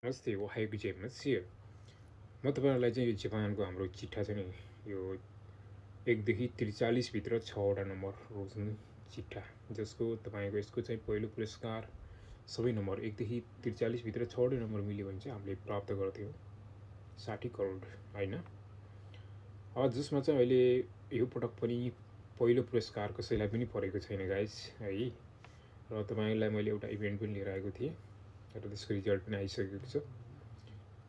नमस्ते, ओहायो गोजाइमासु। म तपाईहरुलाई चाहिँ यो जापानको हाम्रो चिठा छ नि, यो 1 देखि 43 भित्र 6 वटा नम्बर रोज्ने चिठा, जसको तपाईको यसको चाहिँ पहिलो पुरस्कार सबै नम्बर 1 देखि 43 भित्र 6 वटा नम्बर मिल्यो भने चाहिँ हामीले प्राप्त गर्थ्यौं 60 करोड हैन। अब जसमा चाहिँ अहिले यो पटक पनि पहिलो पुरस्कार कसैलाई पनि परेको छैन गाइस है। र तपाईहरुलाई मैले एउटा इभेन्ट पनि लिएर आएको थिएँ र त्यसको रिजल्ट पनि आइसकेको छ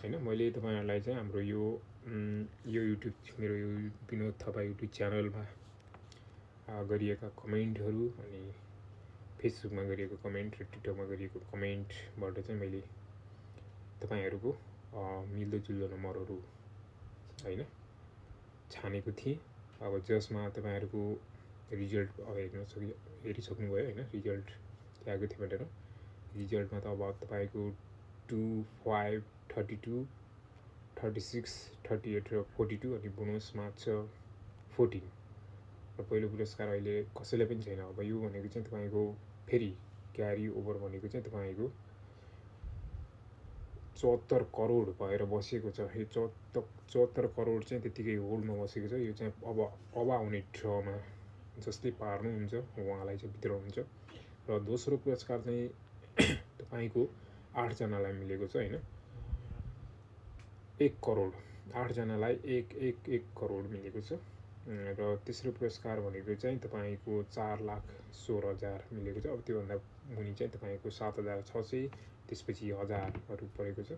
हैन। मैले तपाईहरुलाई चाहिँ हाम्रो यो युट्युब मेरो यो विनोद थापा युट्युब च्यानलमा गरिएका कमेन्टहरु अनि फेसबुकमा गरिएको कमेन्ट र ट्विटरमा गरिएको कमेन्टबाट चाहिँ मैले तपाईहरुको मिल्दोजुल्दो नम्बरहरु हैन छानेको थिएँ। अब जसमा तपाईहरुको रिजल्ट हेरिसक्नु भयो हैन, रिजल्ट के आएको थियो भनेर। रिजल्टमा त अब तपाईको 2, 5, 32, 36, 38 र 42 अनि बोनसमा छ 14 र पहिलो पुरस्कार अहिले कसैलाई पनि छैन। अब यो भनेको चाहिँ तपाईको फेरि क्यारी ओभर भनेको चाहिँ तपाईको 74 करोड भएर बसेको छ। यो 74 करोड चाहिँ त्यतिकै होल्डमा बसेको छ। यो चाहिँ अब आउने ड्रमा जसले पार्नुहुन्छ उहाँलाई चाहिँ भित्र हुन्छ। र दोस्रो पुरस्कार चाहिँ तपाईको 8 जनालाई मिलेको छ हैन। 1 करोड 8 जनालाई 1 करोड मिलेको छ। र तेस्रो पुरस्कार भनेको चाहिँ तपाईको 4,16,000 मिलेको छ। अब त्यो भन्दा मुनि चाहिँ तपाईको 7,600 त्यसपछि 1000 हरु परेको छ।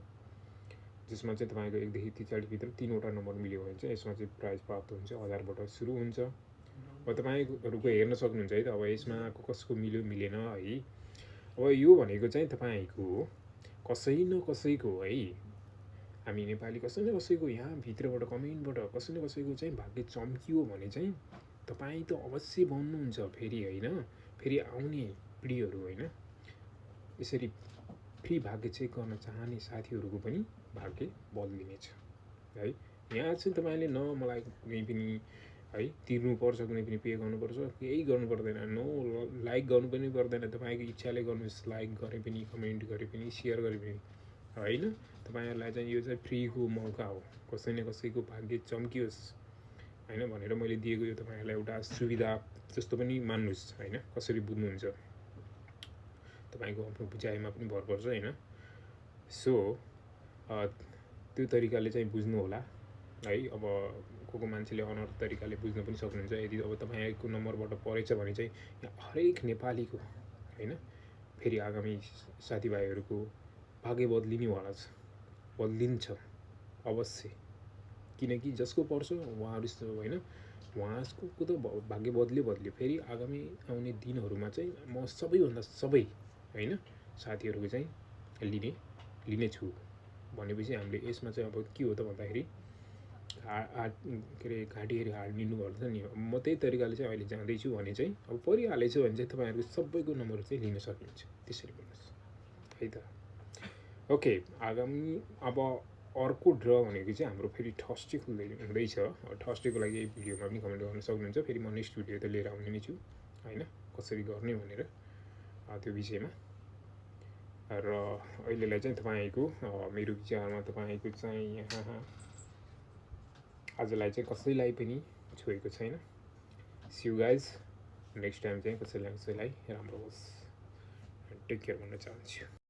जसमा चाहिँ तपाईको 1 देखि 43 भित्र 3 वटा नम्बर मिल्यो भने चाहिँ यसमा चाहिँ प्राइज प्राप्त हुन्छ, 1000 बाट सुरु हुन्छ। अब तपाईहरुको हेर्न सक्नुहुन्छ है त, अब यसमा कसको मिल्यो मिलेन है। अब यो भनेको चाहिँ तपाईको कसै न कसैको है, हामी नेपाली कसै न कसैको यहाँ भित्रबाट कमेन्टबाट कसै न कसैको चाहिँ भाग्य चम्कियो भने चाहिँ तपाई त अवश्य बन्नुहुन्छ फेरि हैन। फेरि आउने पिढीहरु हैन, यसरी फ्री भाग्य चेक गर्न चाहने साथीहरुको पनि भाग्य बदलिनेछ है। यहाँ चाहिँ तपाईले न मलाई कुनै पनि है तिर्नु पर्छ, कुनै पनि पे गर्नु पर्छ, केही गर्नु पर्दैन। नो लाइक गर्नु पनि पर्दैन, तपाईको इच्छाले गर्नुस्। लाइक गरे पनि, कमेन्ट गरे पनि, शेयर गरे पनि हैन। तपाईहरुलाई चाहिँ यो चाहिँ फ्रीको मौका हो, कसै न कसैको भाग्य चम्कियोस् हैन भनेर मैले दिएको यो तपाईहरुलाई एउटा सुविधा जस्तो पनि मान्नुस् हैन। कसरी बुझ्नुहुन्छ तपाईको आफ्नो बुझाइमा पनि भर पर्छ हैन। सो त्यो तरिकाले चाहिँ बुझ्नु होला है। अब को मान्छेले अनर्थ तरिकाले बुझ्न पनि सक्नुहुन्छ। यदि अब तपाईको नम्बरबाट परेछ भने चाहिँ यहाँ हरेक नेपालीको हैन फेरि आगामी साथीभाइहरुको भाग्य बदलिनेवाला छ, बदलिन्छ अवश्य। किनकि जसको पर्छ उहाँहरु हैन, उहाँको त भाग्य बदल्यो। फेरि आगामी आउने दिनहरुमा चाहिँ म सबैभन्दा सबै हैन साथीहरुको चाहिँ लिने छु भनेपछि हामीले यसमा चाहिँ अब के हो त भन्दाखेरि घाँटी हेरी हाड लिनु पर्छ नि। म त्यही तरिकाले चाहिँ अहिले जाँदै छु भने चाहिँ अब परिहालेछ भने चाहिँ तपाईहरुको सबैको नम्बर चाहिँ लिन सकिन्छ। त्यसरी भन्नुस् है त। ओके, आगामी अब अर्को ड्र भनेको चाहिँ हाम्रो फेरि थर्सडे हुँदैछ। थर्सडेको लागि यही भिडियोमा पनि कमेन्ट गर्न सक्नुहुन्छ। फेरि म नेक्स्ट भिडियो त लिएर आउने नै छु हैन, कसरी गर्ने भनेर त्यो विषयमा। र अहिलेलाई चाहिँ तपाईको मेरो विचारमा तपाईको चाहिँ यहाँ आजलाई चाहिँ कसैलाई पनि छोएको छैन। See you guys, next time चाहिँ कसैलाई राम्रो होस्। टेक केयर भन्न चाहन्छु।